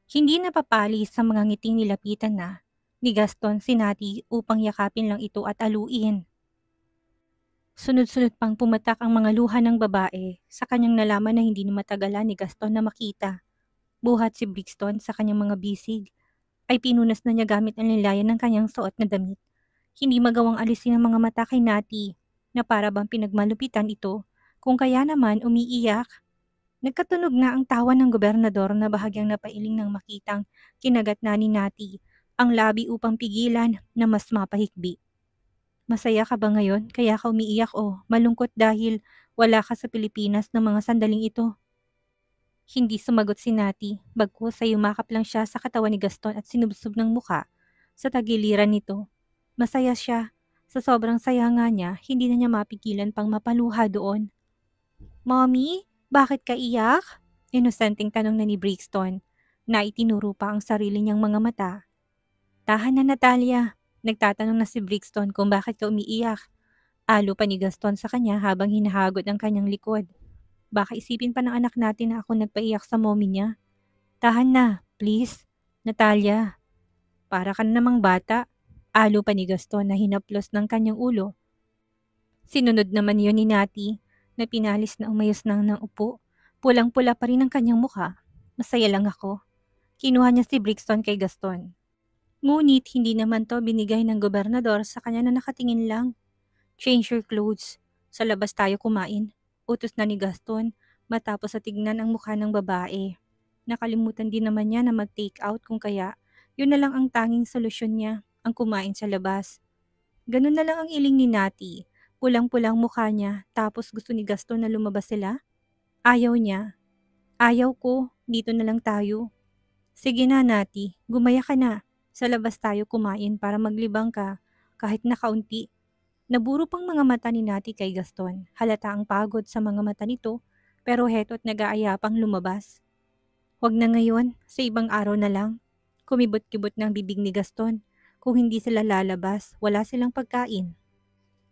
Hindi napapali sa mga ngiting nilapitan na ni Gaston si Nati upang yakapin lang ito at aluin. Sunod-sunod pang pumatak ang mga luha ng babae sa kanyang nalaman na hindi na matagalan ni Gaston na makita. Buhat si Brixton sa kanyang mga bisig ay pinunas na niya gamit ang nilayan ng kanyang suot na damit. Hindi magawang alisin ang mga mata kay Nati na para bang pinagmalupitan ito, kung kaya naman umiiyak. Nagkatunog na ang tawa ng gobernador na bahagyang napailing nang makitang kinagat na ni Nati ang labi upang pigilan na mas mapahikbi. Masaya ka ba ngayon kaya ka umiiyak o malungkot dahil wala ka sa Pilipinas ng mga sandaling ito? Hindi sumagot si Nati, bagkus ay yumakap lang siya sa katawan ni Gaston at sinubsob ng muka sa tagiliran nito. Masaya siya. Sa sobrang saya nga niya, hindi na niya mapigilan pang mapaluha doon. Mommy, bakit ka iyak? Inosenteng tanong na ni Brixton, na itinuro pa ang sarili niyang mga mata. Tahan na, Natalia. Nagtatanong na si Brixton kung bakit ka umiiyak. Alo pa ni Gaston sa kanya habang hinahagod ang kanyang likod. Baka isipin pa ng anak natin na ako nagpaiyak sa mommy niya. Tahan na, please. Natalia, para ka na namang bata. Alo pa ni Gaston na hinaplos ng kanyang ulo. Sinunod naman yun ni Nati na pinalis na umayos ng upo. Pulang-pula pa rin ang kanyang mukha. Masaya lang ako. Kinuha niya si Brixton kay Gaston. Ngunit hindi naman to binigay ng gobernador sa kanya na nakatingin lang. Change your clothes. Sa labas tayo kumain. Utos na ni Gaston matapos sa tignan ang mukha ng babae. Nakalimutan din naman niya na mag-take out kung kaya yun na lang ang tanging solusyon niya, ang kumain sa labas. Ganun na lang ang iling ni Nati. Pulang-pulang mukha niya tapos gusto ni Gaston na lumabas sila. Ayaw niya. Ayaw ko. Dito na lang tayo. Sige na, Nati. Gumaya ka na. Sa labas tayo kumain para maglibang ka kahit na kaunti. Naburo pang mga mata ni Nati kay Gaston. Halata ang pagod sa mga mata nito pero heto't nag-aaya pang lumabas. Huwag na ngayon. Sa ibang araw na lang. Kumibot-kibot ng bibig ni Gaston. Kung hindi sila lalabas, wala silang pagkain.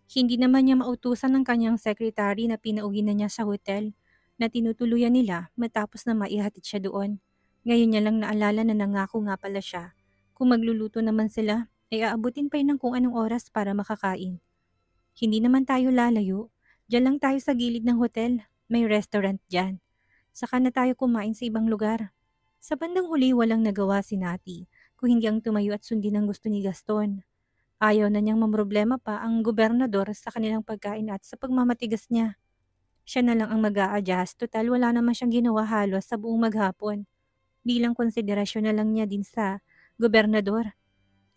Hindi naman niya mautusan ng kanyang sekretary na pinauwi na niya sa hotel na tinutuluyan nila matapos na maihatid siya doon. Ngayon niya lang naalala na nangako nga pala siya. Kung magluluto naman sila, ay aabutin pa yun ng kung anong oras para makakain. Hindi naman tayo lalayo. Diyan lang tayo sa gilid ng hotel. May restaurant dyan. Saka na tayo kumain sa ibang lugar. Sa bandang huli walang nagawa si Nati kung hindi ang tumayo at sundin ang gusto ni Gaston. Ayaw na niyang mamroblema pa ang gobernador sa kanilang pagkain at sa pagmamatigas niya. Siya na lang ang mag-a-adjust, total wala naman siyang ginawa halos sa buong maghapon. Bilang konsiderasyon na lang niya din sa gobernador.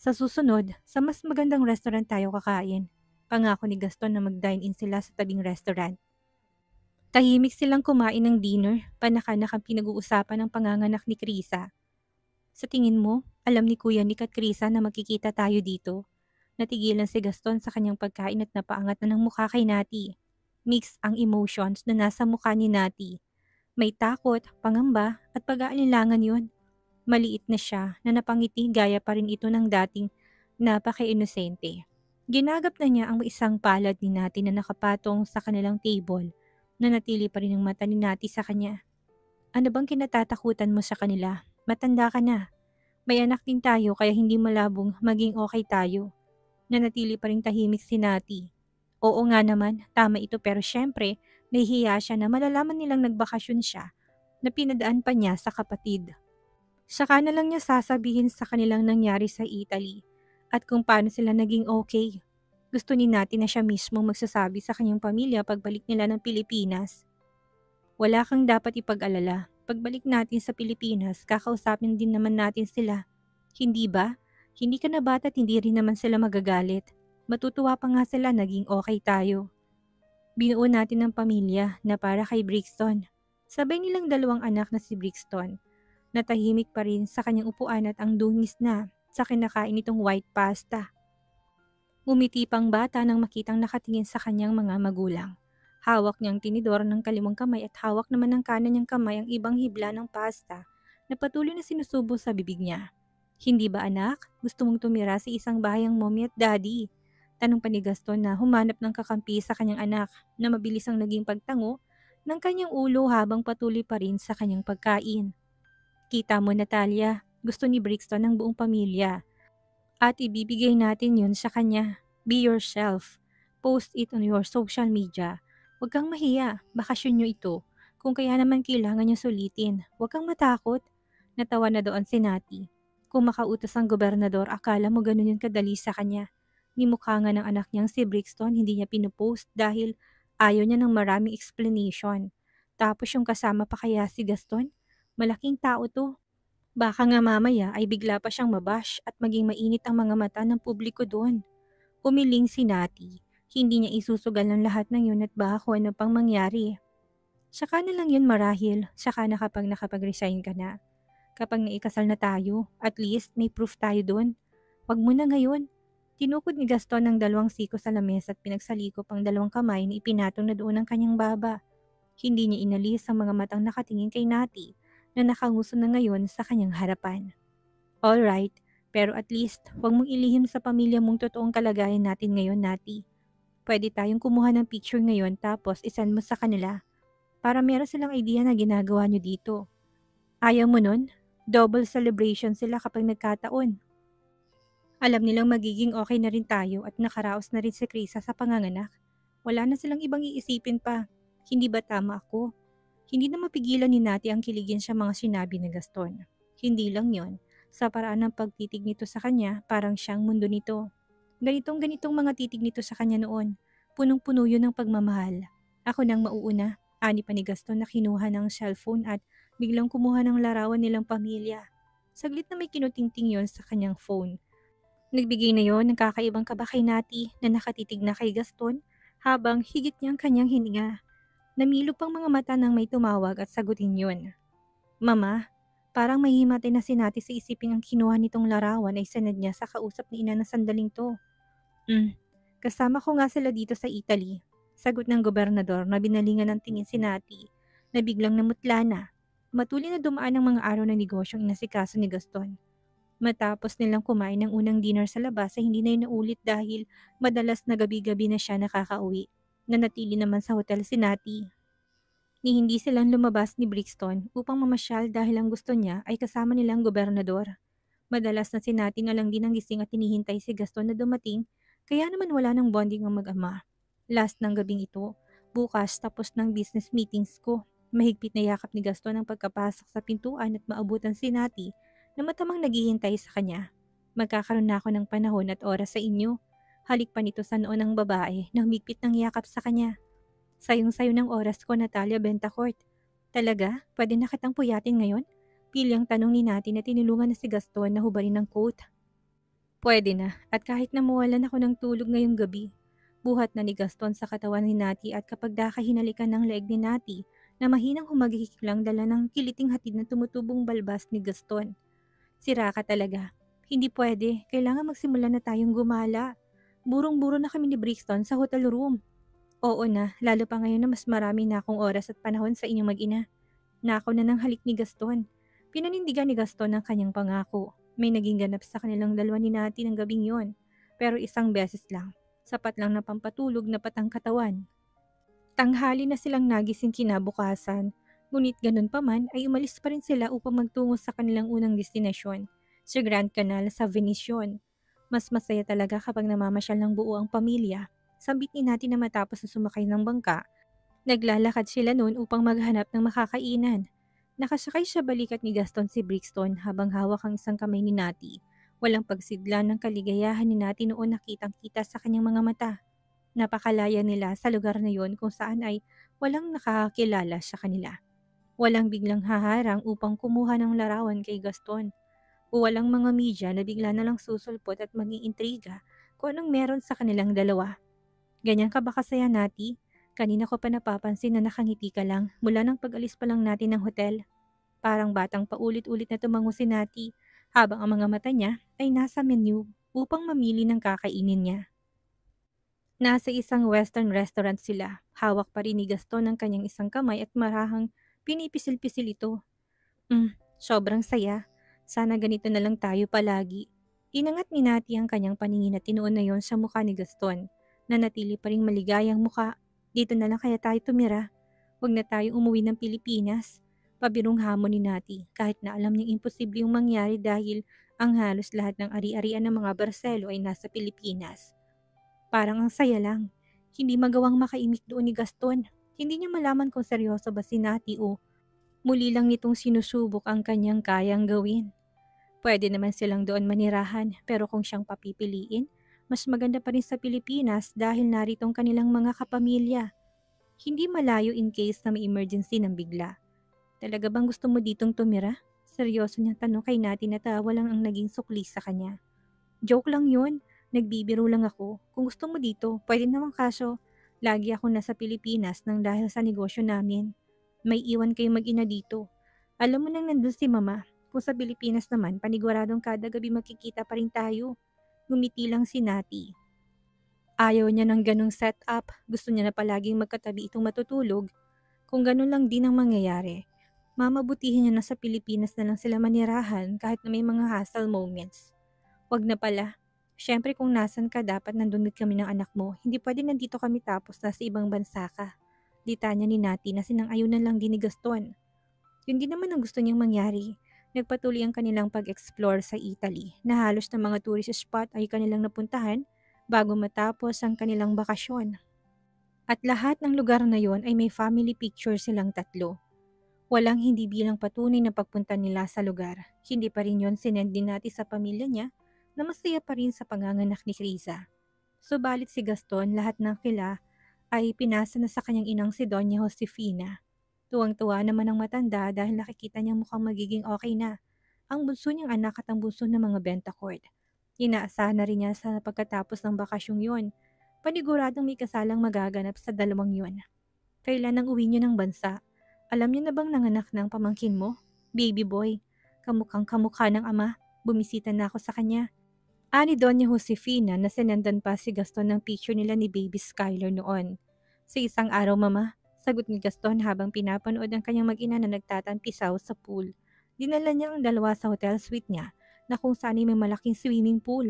Sa susunod, sa mas magandang restaurant tayo kakain. Pangako ni Gaston na mag-dine-in sila sa tabing restaurant. Tahimik silang kumain ng dinner, panakanak ang pinag-uusapan ng panganganak ni Krisa. Sa tingin mo, alam ni Kuya Nick at Krisa na magkikita tayo dito? Natigilan si Gaston sa kanyang pagkain at napaangat na ng mukha kay Nati. Mix ang emotions na nasa mukha ni Nati. May takot, pangamba at pag-aalinlangan yun. Maliit na siya na napangiti gaya pa rin ito ng dating napaka-inosente. Ginagap na niya ang isang palad ni Nati na nakapatong sa kanilang table. Nanatili pa rin ang mata ni Nati sa kanya. Ano bang kinatatakutan mo sa kanila? Matanda ka na. May anak din tayo kaya hindi malabong maging okay tayo. Nanatili pa rin tahimik si Nati. Oo nga naman, tama ito pero syempre, nahihiya siya na malalaman nilang nagbakasyon siya na pinadaan pa niya sa kapatid. Saka na lang niya sasabihin sa kanilang nangyari sa Italy at kung paano sila naging okay. Gusto ni Nati na siya mismo magsasabi sa kanyang pamilya pagbalik nila ng Pilipinas. Wala kang dapat ipag-alala. Pagbalik natin sa Pilipinas, kakausapin din naman natin sila. Hindi ba? Hindi ka na bata at hindi rin naman sila magagalit. Matutuwa pa nga sila naging okay tayo. Binuo natin ng pamilya na para kay Brixton. Sabay nilang dalawang anak na si Brixton. Natahimik pa rin sa kanyang upuan at ang dungis na sa kinakain nitong white pasta. Umiti pang bata nang makitang nakatingin sa kanyang mga magulang. Hawak niyang tinidor ng kalimang kamay at hawak naman ng kanan niyang kamay ang ibang hibla ng pasta na patuloy na sinusubo sa bibig niya. Hindi ba anak? Gusto mong tumira sa isang bahayang mommy at daddy? Tanong pa ni Gaston na humanap ng kakampi sa kanyang anak na mabilis ang naging pagtango ng kanyang ulo habang patuloy pa rin sa kanyang pagkain. Kita mo, Natalia, gusto ni Brixton ng buong pamilya. At ibibigay natin yun sa kanya. Be yourself. Post it on your social media. Huwag kang mahiya, bakasyon nyo ito. Kung kaya naman kailangan nyo sulitin, huwag kang matakot. Natawa na doon si Nati. Kung makautos ang gobernador, akala mo ganun yung kadali sa kanya. Ni mukha nga ng anak niyang si Brixton, hindi niya pinupost dahil ayaw niya ng maraming explanation. Tapos yung kasama pa kaya si Gaston? Malaking tao to. Baka nga mamaya ay bigla pa siyang mabash at maging mainit ang mga mata ng publiko doon. Umiling si Nati. Hindi niya isusugal ng lahat ng yun at baka kung ano pang mangyari. Saka na lang yun marahil, saka na kapag nakapag-resign ka na. Kapag naikasal na tayo, at least may proof tayo doon. Wag mo na ngayon. Tinukod ni Gaston ng dalawang siko sa lamesa at pinagsalikop ang dalawang kamay na ipinatong na doon ng kanyang baba. Hindi niya inalis ang mga matang nakatingin kay Nati na nakanguso na ngayon sa kanyang harapan. Alright, pero at least huwag mong ilihim sa pamilya mong totoong kalagayan natin ngayon, Nati. Pwede tayong kumuha ng picture ngayon tapos isend mo sa kanila para meron silang idea na ginagawa nyo dito. Ayaw mo nun? Double celebration sila kapag nagkataon. Alam nilang magiging okay na rin tayo at nakaraos na rin si Krisa sa panganganak. Wala na silang ibang iisipin pa. Hindi ba tama ako? Hindi na mapigilan ni Nati ang kiligin sa mga sinabi ni Gaston. Hindi lang yon. Sa paraan ng pagtitig nito sa kanya, parang siyang mundo nito. Ganitong mga titig nito sa kanya noon. Punong-puno yun ng pagmamahal. Ako nang mauuna, ani pa ni Gaston na kinuha ng cellphone at biglang kumuha ng larawan nilang pamilya. Saglit na may kinutingting yon sa kanyang phone. Nagbigay na yon ng kakaibang kaba kay Nati na nakatitig na kay Gaston habang higit niyang kanyang hininga. Namilog pang mga mata nang may tumawag at sagutin yun. Mama, parang mahihimatay na si Nati sa isiping ang kinuha nitong larawan ay sanad niya sa kausap ni ina na sandaling to. Kasama ko nga sila dito sa Italy. Sagot ng gobernador na binalingan ng tingin si Nati na biglang namutla na. Matuloy na dumaan ang mga araw ng negosyong inasikaso ni Gaston. Matapos nilang kumain ng unang dinner sa labas ay hindi na yun naulit dahil madalas na gabi-gabi na siya nakakauwi. Nanatili naman sa hotel si Nati. Ni hindi silang lumabas ni Brixton upang mamasyal dahil ang gusto niya ay kasama nilang gobernador. Madalas na si Nati na lang din ang gising at hinihintay si Gaston na dumating kaya naman wala ng bonding ang mag-ama. Last ng gabing ito, bukas tapos ng business meetings ko. Mahigpit na yakap ni Gaston ang pagkapasok sa pintuan at maabutan si Nati na matamang naghihintay sa kanya. Magkakaroon na ako ng panahon at oras sa inyo. Halik pa nito sa noo ng babae na humigpit ng yakap sa kanya. Sayong-sayo ng oras ko, Natalia Bentacourt. Talaga? Pwede na kitang puyatin ngayon? Pili ang tanong ni Nati na tinulungan na si Gaston na hubarin ng coat. Pwede na, at kahit na mawalan ako ng tulog ngayong gabi. Buhat na ni Gaston sa katawan ni Nati at kapag dakahinalikan ng leeg ni Nati na mahinang humagihik lang dala ng kiliting hatid na tumutubong balbas ni Gaston. Sira ka talaga. Hindi pwede. Kailangan magsimula na tayong gumala. Burong-buro na kami ni Brixton sa hotel room. Oo na, lalo pa ngayon na mas marami na akong oras at panahon sa inyong mag-ina. Nakaw na ng halik ni Gaston. Pinanindigan ni Gaston ang kanyang pangako. May naging ganap sa kanilang dalawa ni Nati ng gabing yon. Pero isang beses lang. Sapat lang na pampatulog na patang katawan. Tanghali na silang nagising kinabukasan. Ngunit ganun pa man ay umalis pa rin sila upang magtungo sa kanilang unang destinasyon, sa Grand Canal sa Venetian. Mas masaya talaga kapag namamasyal ng buo ang pamilya. Sambit ni Nati na matapos na sumakay ng bangka, naglalakad sila noon upang maghanap ng makakainan. Nakasakay sa balikat ni Gaston si Brixton habang hawak ang isang kamay ni Nati. Walang pagsidla ng kaligayahan ni Nati noon nakitang-kita sa kanyang mga mata. Napakalaya nila sa lugar na yon kung saan ay walang nakakakilala sa kanila. Walang biglang haharang upang kumuha ng larawan kay Gaston. O walang mga media na bigla na lang susulpot at maging intriga kung anong meron sa kanilang dalawa. Ganyan ka ba kasaya, Nati? Kanina ko pa napapansin na nakangiti ka lang mula nang pag-alis pa lang natin ng hotel. Parang batang paulit-ulit na tumango si Nati habang ang mga mata niya ay nasa menu upang mamili ng kakainin niya. Nasa isang western restaurant sila. Hawak pa rin ni Gaston ang kanyang isang kamay at marahang pinipisil-pisil ito. Sobrang saya. Sana ganito na lang tayo palagi. Inangat ni Nati ang kanyang paningin at tinuon na yon sa mukha ni Gaston. Nanatili pa ring maligayang mukha. Dito na lang kaya tayo tumira. Huwag na tayong umuwi ng Pilipinas. Pabirong hamon ni Nati kahit na alam niyang imposible yung mangyari dahil ang halos lahat ng ari-arian ng mga Barcelo ay nasa Pilipinas. Parang ang saya lang. Hindi magawang makaimik doon ni Gaston. Hindi niya malaman kung seryoso ba si Nati o muli lang nitong sinusubok ang kanyang kayang gawin. Pwede naman silang doon manirahan pero kung siyang papipiliin, mas maganda pa rin sa Pilipinas dahil narito ang kanilang mga kapamilya. Hindi malayo in case na may emergency ng bigla. Talaga bang gusto mo ditong tumira? Seryoso niyang tanong kay Nati na tawa lang ang naging sukli sa kanya. Joke lang yun. Nagbibiro lang ako. Kung gusto mo dito, pwede naman kaso. Lagi ako nasa Pilipinas nang dahil sa negosyo namin. May iwan kayo mag-ina dito. Alam mo nang nandun si mama. Kung sa Pilipinas naman, paniguradong kada gabi magkikita pa rin tayo. Gumiti lang si Nati. Ayaw niya ng ganong setup. Gusto niya na palaging magkatabi itong matutulog. Kung ganun lang din ang mangyayari, mamabutihin niya na sa Pilipinas na lang sila manirahan kahit na may mga hassle moments. Wag na pala. Siyempre kung nasan ka dapat nandun din kami ng anak mo. Hindi pwede nandito kami tapos nasa ibang bansa ka. Dita niya ni Nati na sinang-ayunan lang din ni Gaston. Yun din naman ang gusto niyang mangyari. Nagpatuloy ang kanilang pag-explore sa Italy na halos na mga tourist spot ay kanilang napuntahan bago matapos ang kanilang bakasyon. At lahat ng lugar na yon ay may family picture silang tatlo. Walang hindi bilang patunay na pagpunta nila sa lugar. Hindi pa rin yon sinend din natin sa pamilya niya na masaya pa rin sa panganganak ni Criza. Subalit si Gaston, lahat ng kila ay pinasa na sa kanyang inang si Doña Josefina. Tuwang-tuwa naman ang matanda dahil nakikita niyang mukhang magiging okay na ang bunso niyang anak at ang bunso ng mga Bentacord. Inaasahan na rin niya sa pagkatapos ng bakasyong yon. Paniguradong may kasalang magaganap sa dalawang yon. Kailan ang uwi niyo ng bansa? Alam niyo na bang nanganak ng pamangkin mo? Baby boy. Kamukhang kamukha ng ama. Bumisita na ako sa kanya. Ani Doña Josefina na sinendan pa si Gaston ng picture nila ni Baby Skyler noon. Sa isang araw mama, sagot ni Gaston habang pinapanood ang kanyang mag-ina na nagtatampisaw sa pool. Dinala niya ang dalawa sa hotel suite niya na kung saan ay may malaking swimming pool.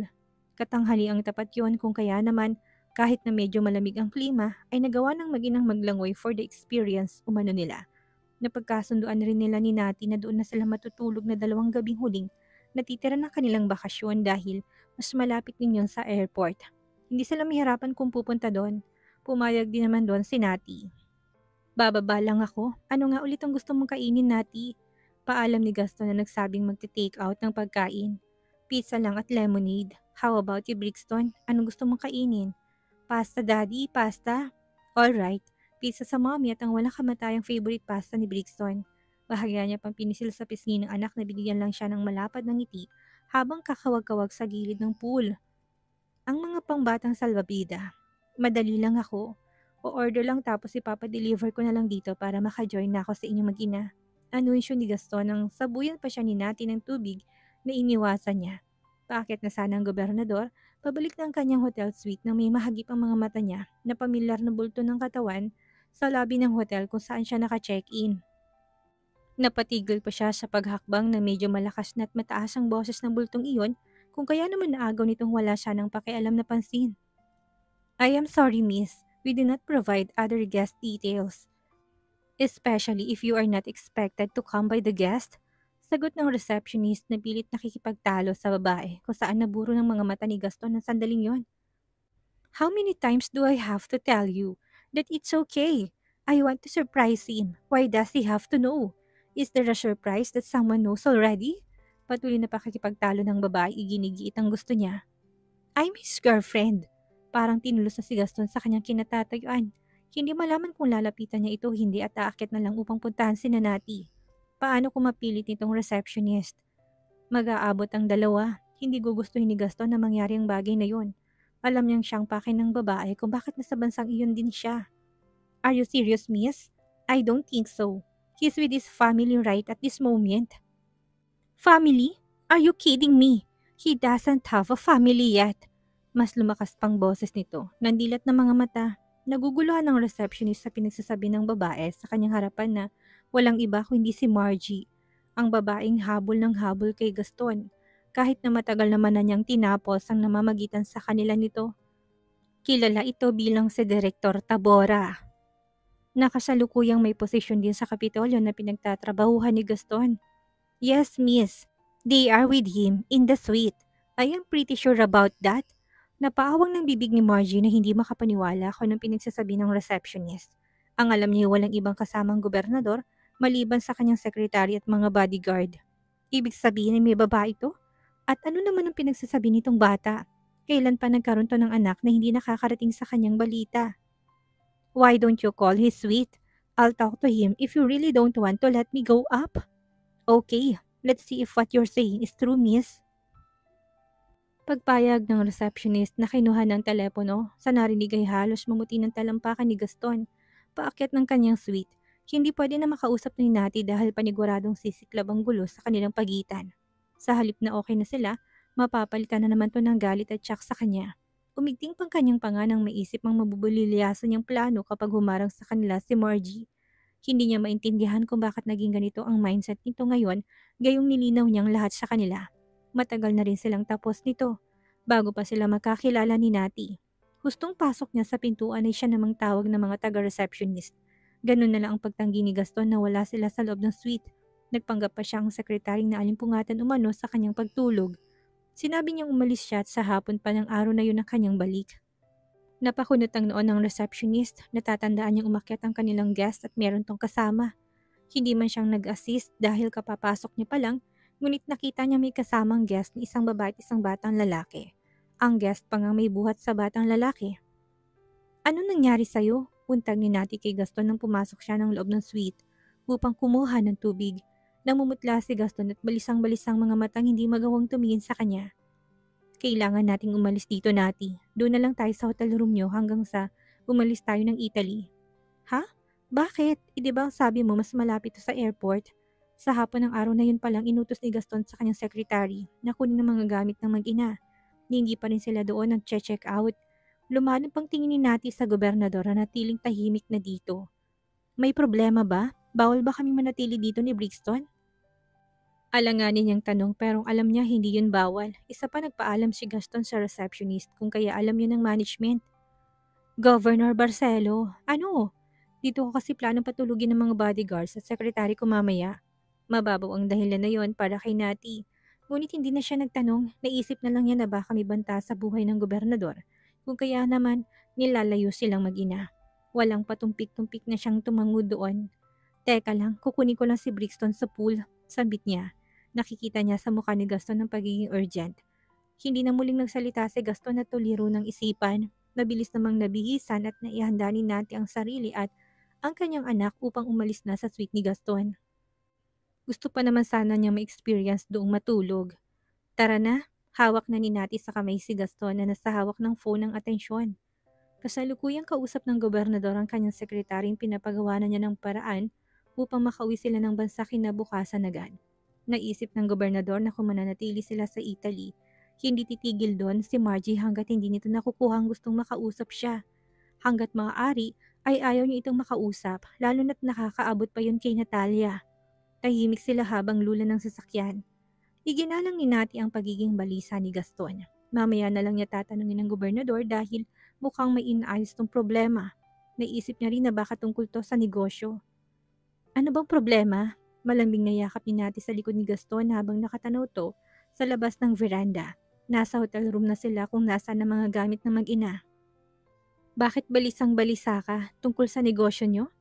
Katanghali ang tapat yon kung kaya naman kahit na medyo malamig ang klima ay nagawa ng mag-inang maglangoy for the experience umano nila. Napagkasunduan rin nila ni Nati na doon na sila matutulog na 2 gabing huling natitira ng kanilang bakasyon dahil mas malapit din yun sa airport. Hindi sila mahirapan kung pupunta doon. Pumayag din naman doon si Nati. Bababa lang ako. Ano nga ulit ang gusto mong kainin, Nati? Paalam ni Gaston na nagsabing magte-take out ng pagkain. Pizza lang at lemonade. How about you, Brixton? Anong gusto mong kainin? Pasta, Daddy? Pasta? Alright. Pizza sa mommy at ang walang kamatayang favorite pasta ni Brixton. Bahagya niya pang pinisil sa pisngi ng anak na binigyan lang siya ng malapad ng ngiti habang kakawag-kawag sa gilid ng pool. Ang mga pangbatang salbabida. Madali lang ako. O-order lang tapos ipapadeliver ko na lang dito para maka-join na ako sa inyong mag-ina. Anunsyo ni Gaston nang sabuyan pa siya ni Nati ng tubig na iniwasan niya. Paakyat na sana ang gobernador, pabalik na ang kanyang hotel suite nang may mahagip ang mga mata niya na pamilyar na bulto ng katawan sa lobby ng hotel kung saan siya naka-check-in. Napatigil pa siya sa paghakbang na medyo malakas na at mataas ang boses ng bultong iyon kung kaya naman naagaw nitong wala siya ng pakialam na pansin. I am sorry miss, we do not provide other guest details. Especially if you are not expected to come by the guest. Sagot ng receptionist na pilit nakikipagtalo sa babae kung saan naburo ng mga mata ni Gaston ng sandaling yon. How many times do I have to tell you that it's okay? I want to surprise him. Why does he have to know? Is there a surprise that someone knows already? Patuloy na pakikipagtalo ng babae, iginigiit ang gusto niya. I'm his girlfriend. Parang tinulos na si Gaston sa kanyang kinatatayuan. Hindi malaman kung lalapitan niya ito hindi at aakyat na lang upang puntahan si Nati. Paano kung mapilit nitong receptionist? Mag-aabot ang dalawa. Hindi gugustuhin ni Gaston na mangyari ang bagay na yun. Alam niyang siyang pakin ng babae kung bakit nasa bansang iyon din siya. Are you serious, miss? I don't think so. He's with his family right at this moment. Family? Are you kidding me? He doesn't have a family yet. Mas lumakas pang boses nito. Nandilat ng mga mata. Naguguluhan ng receptionist sa pinagsasabi ng babae sa kanyang harapan na walang iba kundi si Margie, ang babaeng habol ng habol kay Gaston. Kahit na matagal naman na niyang tinapos ang namamagitan sa kanila nito. Kilala ito bilang si Direktor Tabora. Nakasalukuyang may posisyon din sa Kapitolyo na pinagtatrabahuhan ni Gaston. Yes, miss. They are with him in the suite. I am pretty sure about that. Napaawang ng bibig ni Margie na hindi makapaniwala kung anong pinagsasabi ng receptionist. Ang alam niya walang ibang kasamang gobernador maliban sa kanyang secretary at mga bodyguard. Ibig sabihin ay may babae ito? At ano naman ang pinagsasabi nitong bata? Kailan pa nagkaroon to ng anak na hindi nakakarating sa kanyang balita? Why don't you call his suite? I'll talk to him if you really don't want to let me go up. Okay, let's see if what you're saying is true, miss. Pagpayag ng receptionist na kinuha ng telepono, sa narinig ay halos mamuti ng talampakan ni Gaston. Paakyat ng kanyang suite, hindi pwede na makausap ni Nati dahil paniguradong sisiklab ang gulo sa kanilang pagitan. Sa halip na okay na sila, mapapalitan na naman to ng galit at tsak sa kanya. Umigting pang kanyang panga nang maisip ang mabubulilyasan niyang plano kapag humarang sa kanila si Margie. Hindi niya maintindihan kung bakit naging ganito ang mindset nito ngayon, gayong nilinaw niyang lahat sa kanila. Matagal na rin silang tapos nito, bago pa sila magkakilala ni Nati. Hustong pasok niya sa pintuan ay siya namang tawag ng mga taga-receptionist. Ganun na lang ang pagtanggi ni Gaston na wala sila sa loob ng suite. Nagpanggap pa siya ang sekretaryeng na alimpungatan umano sa kanyang pagtulog. Sinabi niyang umalis siya at sa hapon pa ng araw na yun ang kanyang balik. Napakunot ang noon ng receptionist, natatandaan niyang umakyat ang kanilang guest at meron tong kasama. Hindi man siyang nag-assist dahil kapapasok niya pa lang, ngunit nakita niya may kasamang guest na isang babae at isang batang lalaki. Ang guest pa nga may buhat sa batang lalaki. Ano nangyari sa'yo? Puntag ni Nati kay Gaston nang pumasok siya ng loob ng suite upang kumuha ng tubig. Namumutla si Gaston at balisang-balisang mga matang hindi magawang tumingin sa kanya. Kailangan nating umalis dito, Nati. Doon na lang tayo sa hotel room niyo hanggang sa umalis tayo ng Italy. Ha? Bakit? Di ba ang sabi mo mas malapit to sa airport? Sa hapon ng araw na yun palang inutos ni Gaston sa kanyang secretary na kunin ang mga gamit ng mag-ina. Hindi pa rin sila doon nag-check out. Lumanap pang tingin ni Nati sa gobernador na natiling tahimik na dito. May problema ba? Bawal ba kaming manatili dito ni Brixton? Alanganin niyang tanong pero alam niya hindi yun bawal. Isa pa nagpaalam si Gaston sa receptionist kung kaya alam yun ng management. Governor Barcelo, ano? Dito ko kasi planong patulugin ng mga bodyguards at sekretary ko mamaya. Mababaw ang dahilan na yon para kay Nati. Ngunit hindi na siya nagtanong, naisip na lang niya na baka may banta sa buhay ng gobernador. Kung kaya naman, nilalayo silang mag-ina. Walang patumpik-tumpik na siyang tumango doon. Teka lang, kukunin ko lang si Brixton sa pool, sambit niya. Nakikita niya sa mukha ni Gaston ng pagiging urgent. Hindi na muling nagsalita si Gaston na tuliro ng isipan. Nabilis namang nabihisan at naihanda ni Nati ang sarili at ang kanyang anak upang umalis na sa suite ni Gaston. Gusto pa naman sana niya ma-experience doong matulog. Tara na, hawak na ni Nati sa kamay si Gaston na nasa hawak ng phone ng atensyon. Kasalukuyang kausap ng gobernador ang kanyang sekretaryeng pinapagawa na niya ng paraan upang makauwi sila ng bansa kinabukasan agad. Naisip ng gobernador na kung mananatili sila sa Italy, hindi titigil doon si Margie hanggat hindi nito nakukuha ang gustong makausap siya. Hanggat maaari ay ayaw niya itong makausap, lalo na't nakakaabot pa yun kay Natalia. Tahimik sila habang lula ng sasakyan. Iginalang ni Nati ang pagiging balisa ni Gaston. Mamaya na lang niya tatanungin ng gobernador dahil mukhang may inaayos tong problema. Naisip niya rin na baka tungkol to sa negosyo. Ano bang problema? Malambing na yakap ni Nati sa likod ni Gaston habang nakatanaw to sa labas ng veranda. Nasa hotel room na sila kung nasaan ang mga gamit ng mag-ina. Bakit balisang balisa ka tungkol sa negosyo niyo?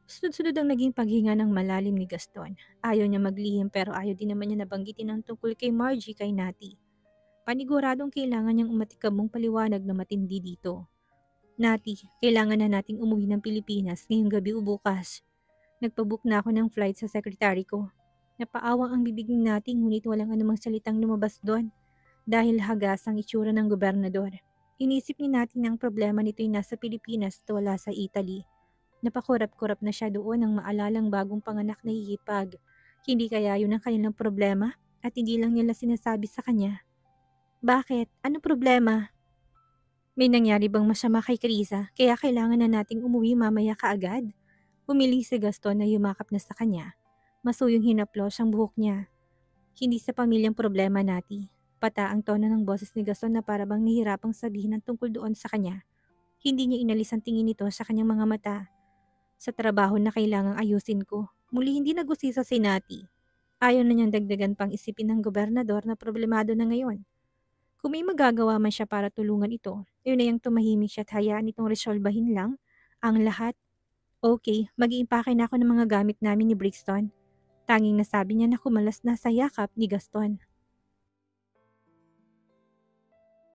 Sunod-sunod ang naging paghinga ng malalim ni Gaston. Ayaw niya maglihim pero ayaw din naman niya nabanggitin ang tungkol kay Margie kay Nati. Paniguradong kailangan niyang umatikabong paliwanag na matindi dito. Nati, kailangan na nating umuwi ng Pilipinas ngayong gabi o bukas. Nagpabook na ako ng flight sa sekretary ko. Napaawang ang bibig ni Nati ngunit walang anumang salitang lumabas doon dahil hagas ang itsura ng gobernador. Inisip ni Nati na ang problema nito'y nasa Pilipinas at wala sa Italy. Napakurap-kurap na siya doon nang maalalang bagong panganak na hihipag. Hindi kaya yun ang kanilang problema at hindi lang nila sinasabi sa kanya. Bakit? Ano problema? May nangyari bang masama kay Krisa kaya kailangan na nating umuwi mamaya kaagad? Humiling si Gaston na yumakap na sa kanya. Masuyong hinaplos ang buhok niya. Hindi sa pamilyang problema, Nati. Pata ang tono ng boses ni Gaston na parabang nahirapang sabihin ang tungkol doon sa kanya. Hindi niya inalis ang tingin nito sa kanyang mga mata. Sa trabaho na kailangang ayusin ko, muli hindi nagusisa si Nati. Ayaw na niyang dagdagan pang isipin ng gobernador na problemado na ngayon. Kung may magagawa man siya para tulungan ito, yun na yung tumahimik siya at hayaan itong resolbahin lang ang lahat. Okay, mag-iimpake na ako ng mga gamit namin ni Brixton. Tanging nasabi niya na kumalas na sa yakap ni Gaston.